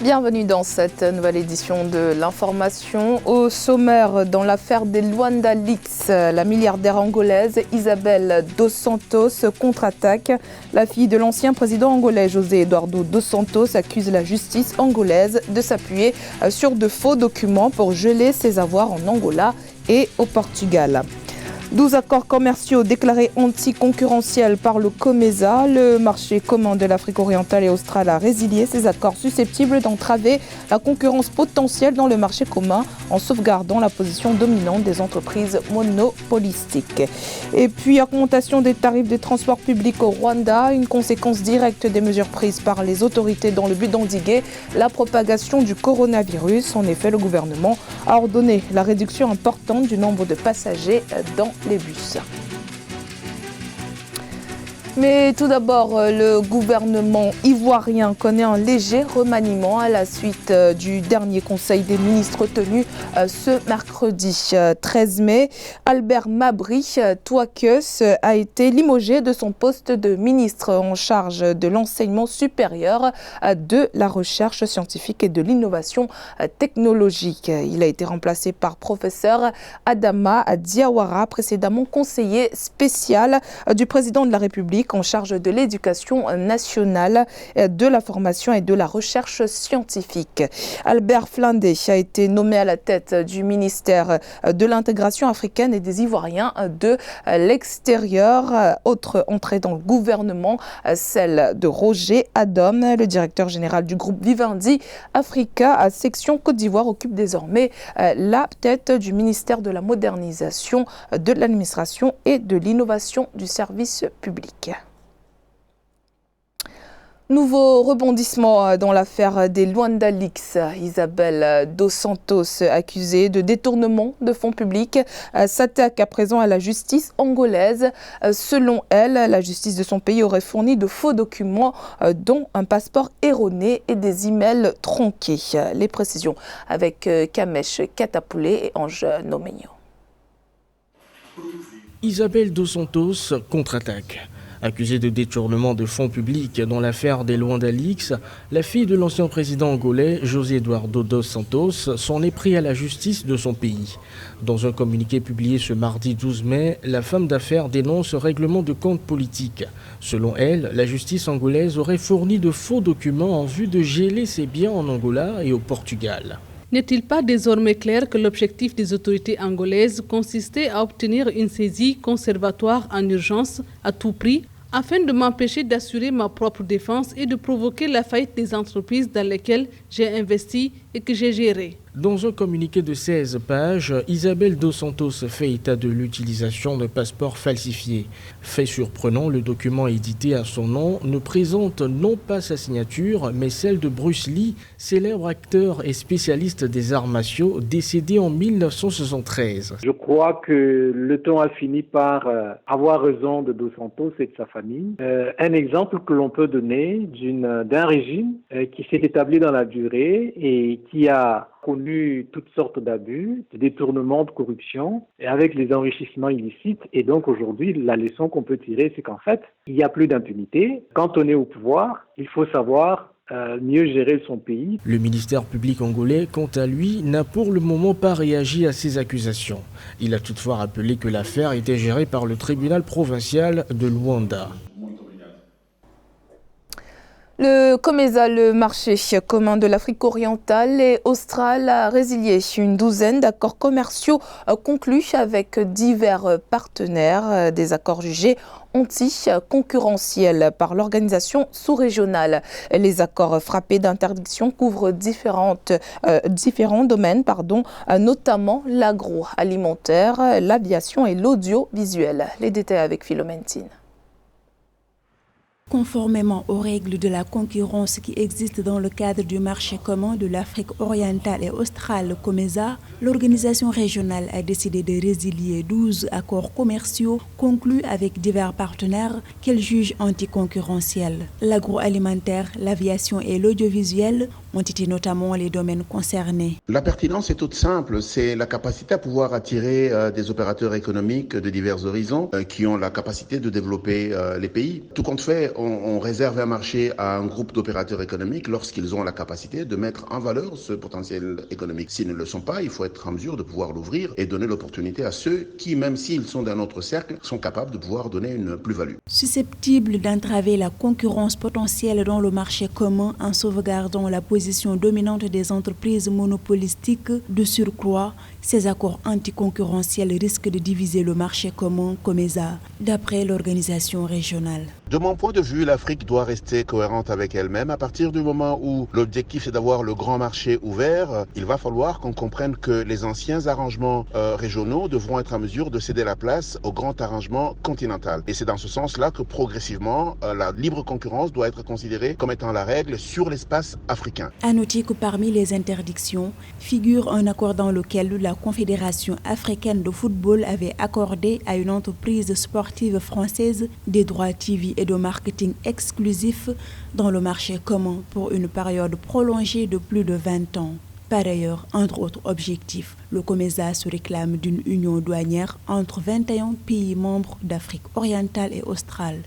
Bienvenue dans cette nouvelle édition de l'information. Au sommaire, dans l'affaire des Luanda Leaks, la milliardaire angolaise Isabel dos Santos contre-attaque. La fille de l'ancien président angolais José Eduardo dos Santos accuse la justice angolaise de s'appuyer sur de faux documents pour geler ses avoirs en Angola et au Portugal. 12 accords commerciaux déclarés anticoncurrentiels par le COMESA. Le marché commun de l'Afrique orientale et australe a résilié ces accords susceptibles d'entraver la concurrence potentielle dans le marché commun en sauvegardant la position dominante des entreprises monopolistiques. Et puis, augmentation des tarifs des transports publics au Rwanda, une conséquence directe des mesures prises par les autorités dans le but d'endiguer la propagation du coronavirus. En effet, le gouvernement a ordonné la réduction importante du nombre de passagers dans les bus. Mais tout d'abord, le gouvernement ivoirien connaît un léger remaniement à la suite du dernier conseil des ministres tenu ce mercredi 13 mai. Albert Mabry Touakeus a été limogé de son poste de ministre en charge de l'enseignement supérieur, de la recherche scientifique et de l'innovation technologique. Il a été remplacé par professeur Adama Diawara, précédemment conseiller spécial du président de la République en charge de l'éducation nationale, de la formation et de la recherche scientifique. Albert Flandé a été nommé à la tête du ministère de l'intégration africaine et des Ivoiriens de l'extérieur. Autre entrée dans le gouvernement, celle de Roger Adom, le directeur général du groupe Vivendi Africa à section Côte d'Ivoire, occupe désormais la tête du ministère de la modernisation, de l'administration et de l'innovation du service public. Nouveau rebondissement dans l'affaire des Luanda Leaks. Isabel dos Santos, accusée de détournement de fonds publics, s'attaque à présent à la justice angolaise. Selon elle, la justice de son pays aurait fourni de faux documents, dont un passeport erroné et des emails tronqués. Les précisions avec Kamesh Katapoulé et Ange Nomeño. Isabel dos Santos contre-attaque. Accusée de détournement de fonds publics dans l'affaire des Luanda Leaks, la fille de l'ancien président angolais José Eduardo dos Santos s'en est pris à la justice de son pays. Dans un communiqué publié ce mardi 12 mai, la femme d'affaires dénonce un règlement de compte politique. Selon elle, la justice angolaise aurait fourni de faux documents en vue de geler ses biens en Angola et au Portugal. N'est-il pas désormais clair que l'objectif des autorités angolaises consistait à obtenir une saisie conservatoire en urgence à tout prix afin de m'empêcher d'assurer ma propre défense et de provoquer la faillite des entreprises dans lesquelles j'ai investi et que j'ai géré? Dans un communiqué de 16 pages, Isabel dos Santos fait état de l'utilisation de passeports falsifiés. Fait surprenant, le document édité à son nom ne présente non pas sa signature, mais celle de Bruce Lee, célèbre acteur et spécialiste des arts martiaux, décédé en 1973. Je crois que le temps a fini par avoir raison de dos Santos et de sa famille. Un exemple que l'on peut donner d'un régime qui s'est établi dans la durée et qui a connu toutes sortes d'abus, de détournements, de corruption, et avec les enrichissements illicites. Et donc aujourd'hui, la leçon qu'on peut tirer, c'est qu'en fait, il n'y a plus d'impunité. Quand on est au pouvoir, il faut savoir mieux gérer son pays. Le ministère public angolais, quant à lui, n'a pour le moment pas réagi à ces accusations. Il a toutefois rappelé que l'affaire était gérée par le tribunal provincial de Luanda. Le COMESA, le marché commun de l'Afrique orientale et australe, a résilié une douzaine d'accords commerciaux conclus avec divers partenaires, des accords jugés anti-concurrentiels par l'organisation sous-régionale. Les accords frappés d'interdiction couvrent différents domaines, notamment l'agroalimentaire, l'aviation et l'audiovisuel. Les détails avec Philomentine. Conformément aux règles de la concurrence qui existent dans le cadre du marché commun de l'Afrique orientale et australe, COMESA, l'organisation régionale a décidé de résilier 12 accords commerciaux conclus avec divers partenaires qu'elle juge anticoncurrentiels. L'agroalimentaire, l'aviation et l'audiovisuel ont été notamment les domaines concernés. La pertinence est toute simple, c'est la capacité à pouvoir attirer des opérateurs économiques de divers horizons qui ont la capacité de développer les pays. Tout compte fait, on réserve un marché à un groupe d'opérateurs économiques lorsqu'ils ont la capacité de mettre en valeur ce potentiel économique. S'ils ne le sont pas, il faut être en mesure de pouvoir l'ouvrir et donner l'opportunité à ceux qui, même s'ils sont d'un autre cercle, sont capables de pouvoir donner une plus-value. Susceptible d'entraver la concurrence potentielle dans le marché commun en sauvegardant la position dominante des entreprises monopolistiques, de surcroît, ces accords anticoncurrentiels risquent de diviser le marché commun COMESA, d'après l'organisation régionale. De mon point de vue, l'Afrique doit rester cohérente avec elle-même. À partir du moment où l'objectif est d'avoir le grand marché ouvert, il va falloir qu'on comprenne que les anciens arrangements régionaux devront être en mesure de céder la place au grand arrangement continental. Et c'est dans ce sens-là que progressivement, la libre concurrence doit être considérée comme étant la règle sur l'espace africain. À noter que parmi les interdictions figure un accord dans lequel la Confédération africaine de football avait accordé à une entreprise sportive française des droits TV et de marketing exclusif dans le marché commun pour une période prolongée de plus de 20 ans. Par ailleurs, entre autres objectifs, le COMESA se réclame d'une union douanière entre 21 pays membres d'Afrique orientale et australe.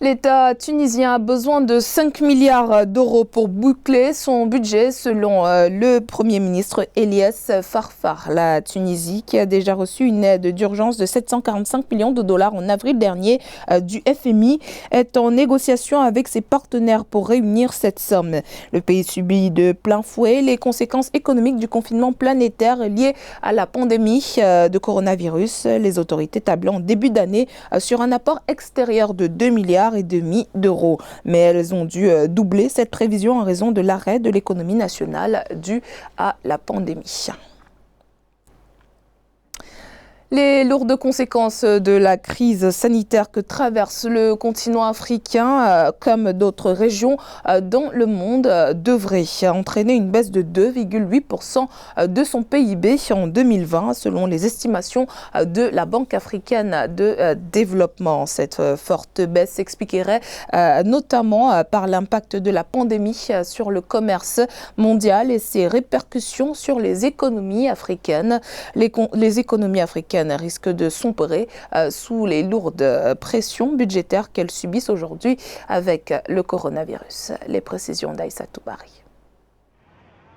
L'État tunisien a besoin de 5 milliards d'euros pour boucler son budget selon le Premier ministre Elias Farfar. La Tunisie, qui a déjà reçu une aide d'urgence de 745 millions de dollars en avril dernier du FMI, est en négociation avec ses partenaires pour réunir cette somme. Le pays subit de plein fouet les conséquences économiques du confinement planétaire lié à la pandémie de coronavirus. Les autorités tablaient en début d'année sur un apport extérieur de 2 milliards et demi d'euros. Mais elles ont dû doubler cette prévision en raison de l'arrêt de l'économie nationale dû à la pandémie. Les lourdes conséquences de la crise sanitaire que traverse le continent africain, comme d'autres régions dans le monde, devraient entraîner une baisse de 2,8% de son PIB en 2020, selon les estimations de la Banque africaine de développement. Cette forte baisse s'expliquerait notamment par l'impact de la pandémie sur le commerce mondial et ses répercussions sur les économies africaines. Les économies africaines risquent de sombrer sous les lourdes pressions budgétaires qu'elles subissent aujourd'hui avec le coronavirus. Les précisions d'Aïssa Toubari.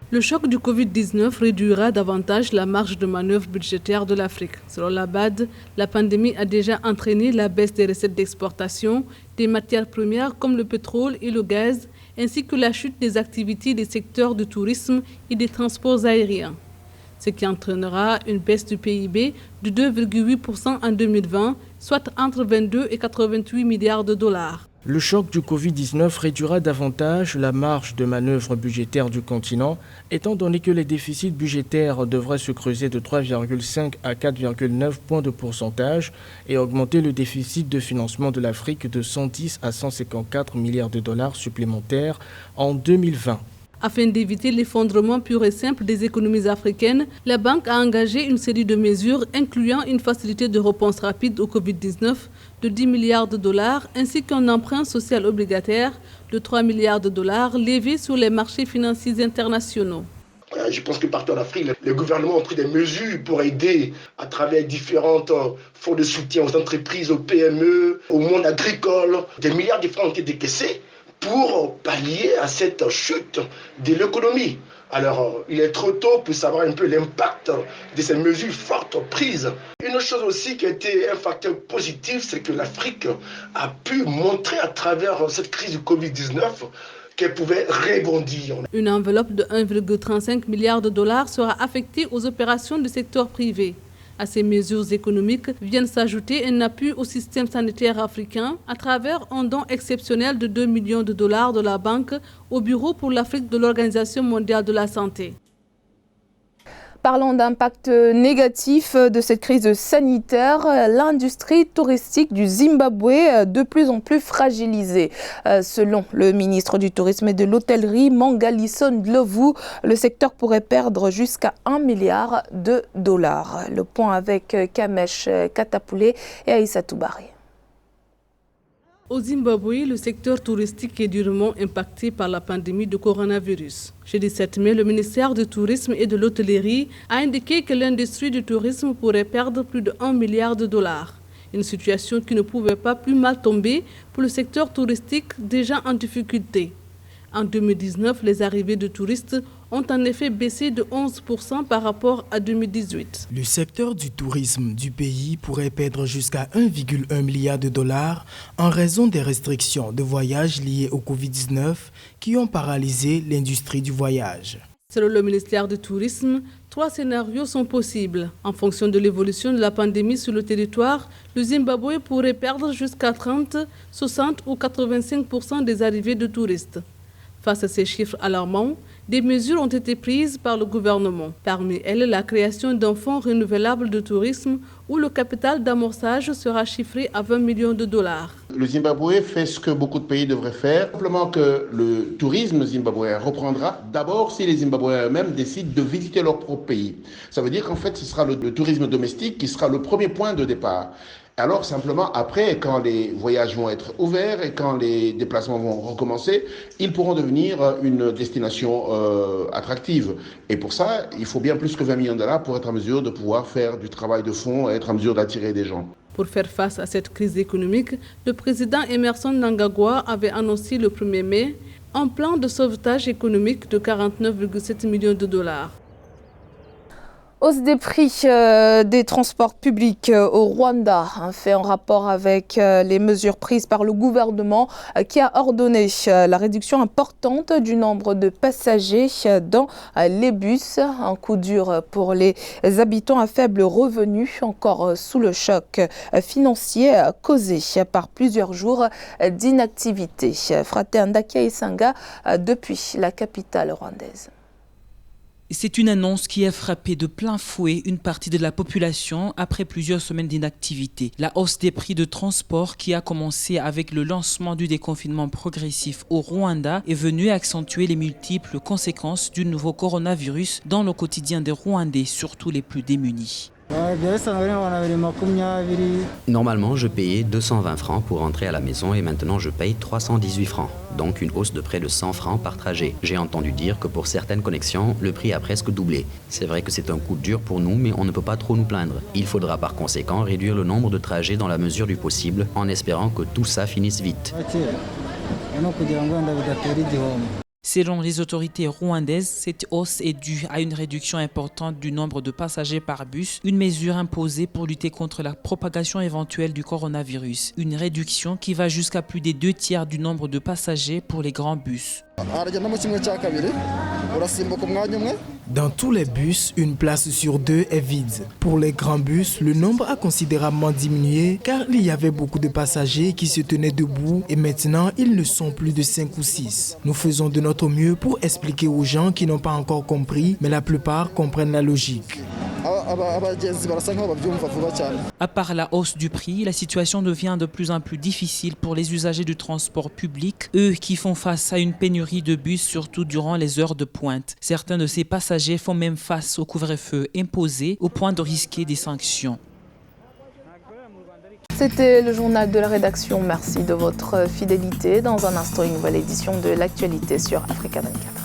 Le choc du Covid-19 réduira davantage la marge de manœuvre budgétaire de l'Afrique. Selon la BAD, la pandémie a déjà entraîné la baisse des recettes d'exportation, des matières premières comme le pétrole et le gaz, ainsi que la chute des activités des secteurs du tourisme et des transports aériens, ce qui entraînera une baisse du PIB de 2,8% en 2020, soit entre 22 et 88 milliards de dollars. Le choc du Covid-19 réduira davantage la marge de manœuvre budgétaire du continent, étant donné que les déficits budgétaires devraient se creuser de 3,5 à 4,9 points de pourcentage et augmenter le déficit de financement de l'Afrique de 110 à 154 milliards de dollars supplémentaires en 2020. Afin d'éviter l'effondrement pur et simple des économies africaines, la banque a engagé une série de mesures incluant une facilité de réponse rapide au Covid-19 de 10 milliards de dollars ainsi qu'un emprunt social obligataire de 3 milliards de dollars levé sur les marchés financiers internationaux. Je pense que partout en Afrique, les gouvernements ont pris des mesures pour aider à travers différents fonds de soutien aux entreprises, aux PME, au monde agricole. Des milliards de francs ont été décaissés pour pallier à cette chute de l'économie. Alors, il est trop tôt pour savoir un peu l'impact de ces mesures fortes prises. Une chose aussi qui a été un facteur positif, c'est que l'Afrique a pu montrer à travers cette crise du Covid-19 qu'elle pouvait rebondir. Une enveloppe de 1,35 milliard de dollars sera affectée aux opérations du secteur privé. À ces mesures économiques viennent s'ajouter un appui au système sanitaire africain à travers un don exceptionnel de 2 millions de dollars de la Banque au Bureau pour l'Afrique de l'Organisation mondiale de la santé. Parlant d'impact négatif de cette crise sanitaire, l'industrie touristique du Zimbabwe de plus en plus fragilisée. Selon le ministre du Tourisme et de l'Hôtellerie, Mangaliso Ndlovu, le secteur pourrait perdre jusqu'à 1 milliard de dollars. Le point avec Kamesh Katapoulé et Aïssa Toubari. Au Zimbabwe, le secteur touristique est durement impacté par la pandémie de coronavirus. Jeudi 7 mai, le ministère du Tourisme et de l'Hôtellerie a indiqué que l'industrie du tourisme pourrait perdre plus de $1 milliard. Une situation qui ne pouvait pas plus mal tomber pour le secteur touristique déjà en difficulté. En 2019, les arrivées de touristes ont en effet baissé de 11% par rapport à 2018. Le secteur du tourisme du pays pourrait perdre jusqu'à $1,1 milliard en raison des restrictions de voyage liées au Covid-19 qui ont paralysé l'industrie du voyage. Selon le ministère du Tourisme, 3 scénarios sont possibles. En fonction de l'évolution de la pandémie sur le territoire, le Zimbabwe pourrait perdre jusqu'à 30, 60 ou 85% des arrivées de touristes. Face à ces chiffres alarmants, des mesures ont été prises par le gouvernement. Parmi elles, la création d'un fonds renouvelable de tourisme où le capital d'amorçage sera chiffré à $20 millions. Le Zimbabwe fait ce que beaucoup de pays devraient faire, simplement que le tourisme zimbabwéen reprendra d'abord si les Zimbabwéens eux-mêmes décident de visiter leur propre pays. Ça veut dire qu'en fait, ce sera le tourisme domestique qui sera le premier point de départ. Alors simplement après, quand les voyages vont être ouverts et quand les déplacements vont recommencer, ils pourront devenir une destination attractive. Et pour ça, il faut bien plus que $20 millions pour être en mesure de pouvoir faire du travail de fond et être en mesure d'attirer des gens. Pour faire face à cette crise économique, le président Emmerson Mnangagwa avait annoncé le 1er mai un plan de sauvetage économique de $49,7 millions. Hausse des prix des transports publics au Rwanda, fait en rapport avec les mesures prises par le gouvernement qui a ordonné la réduction importante du nombre de passagers dans les bus. Un coup dur pour les habitants à faible revenu, encore sous le choc financier causé par plusieurs jours d'inactivité. Frate Ndakia Isanga depuis la capitale rwandaise. C'est une annonce qui a frappé de plein fouet une partie de la population après plusieurs semaines d'inactivité. La hausse des prix de transport qui a commencé avec le lancement du déconfinement progressif au Rwanda est venue accentuer les multiples conséquences du nouveau coronavirus dans le quotidien des Rwandais, surtout les plus démunis. Normalement, je payais 220 francs pour rentrer à la maison et maintenant je paye 318 francs. Donc une hausse de près de 100 francs par trajet. J'ai entendu dire que pour certaines connexions, le prix a presque doublé. C'est vrai que c'est un coup dur pour nous, mais on ne peut pas trop nous plaindre. Il faudra par conséquent réduire le nombre de trajets dans la mesure du possible, en espérant que tout ça finisse vite. Selon les autorités rwandaises, cette hausse est due à une réduction importante du nombre de passagers par bus, une mesure imposée pour lutter contre la propagation éventuelle du coronavirus. Une réduction qui va jusqu'à plus des 2/3 du nombre de passagers pour les grands bus. Dans tous les bus, une place sur 2 est vide. Pour les grands bus, le nombre a considérablement diminué car il y avait beaucoup de passagers qui se tenaient debout et maintenant ils ne sont plus de 5 ou 6. Nous faisons de notre mieux pour expliquer aux gens qui n'ont pas encore compris, mais la plupart comprennent la logique. À part la hausse du prix, la situation devient de plus en plus difficile pour les usagers du transport public, eux qui font face à une pénurie de bus, surtout durant les heures de pointe. Certains de ces passagers font même face au couvre-feu imposé au point de risquer des sanctions. C'était le journal de la rédaction. Merci de votre fidélité. Dans un instant, une nouvelle édition de l'actualité sur Africa 24.